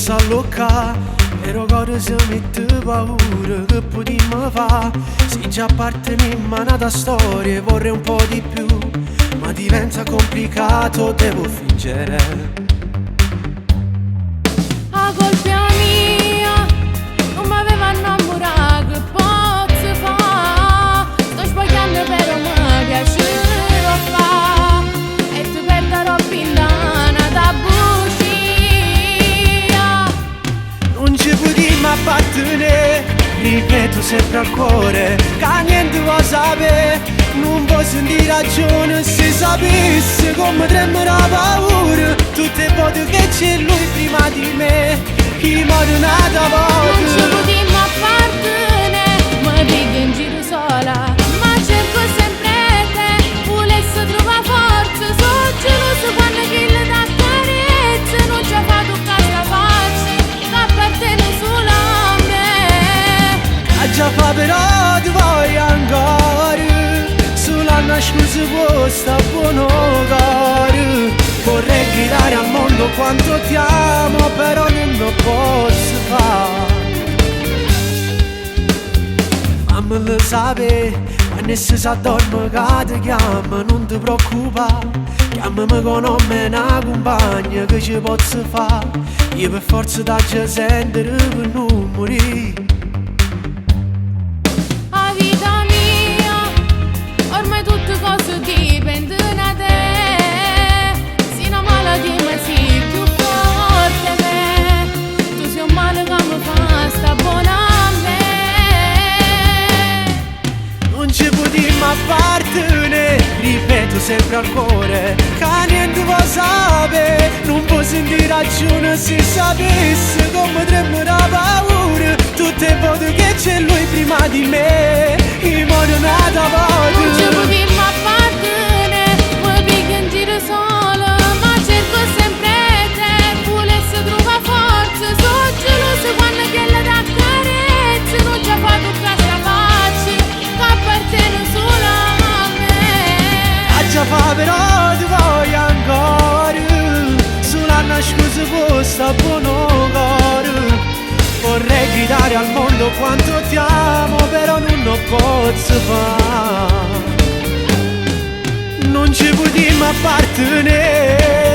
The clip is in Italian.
sta loca, però cosa se mette paura che potremmo fa. Se già apparteniamo a una storia vorrei un po' di più, ma diventa complicato, devo fingere. A colpa mia, non m'aveva innamorato, che posso fa? Sto sbagliando però mi piacerò fa, e tu perderò pindana da bugia. Non ci potremmo appartenere, ripeto sempre al cuore, che niente può sapere. Non può sentire ragione se sapesse come tremera paura. Tutte le volte che c'è lui prima di me, chi muore nata Non ci volta. potremmo appartenere, mi piglio in giro sola, ma cerco sempre te. Volesse trovare forza, sono geloso quando chi le dà carezza. Non ci ha fatto casa faccia, che appartiene solo a me. A già fa però ti voglio ancora, solo a una scusa può sta buono cuore. Vorrei gridare al mondo quanto ti amo, però non lo posso fare. Fammelo sapere, quando si s'addorme che ti chiama, non ti preoccupare. Chiamami con nome una compagna che ci posso fare. Io per forza t'aggia sentire per non morire. A vita mia, ormai tutte cose dipendono da te. Sei una malattia ma sei più forte me. Tu sei un male che mi fa sta buona a me. Non ci potremmo appartenere, ripeto sempre al cuore, che niente può sapere. Non può sentire ragione se sapesse come tremera paura. Tutte le volte che c'è lui prima di me, io muoio nata Non ci volta. potremmo appartenere, mi piglio in giro sola, ma cerco sempre te. Volesse trovare forza, sono geloso quando chi le dà carezza. Non ci ha fatto questa faccia, che appartiene solo a me. A già fa però ti voglio ancora, solo a una scusa può sta buono cuore. Vorrei gridare al mondo quanto ti amo, però non lo posso fare. Non ci potremmo appartenere.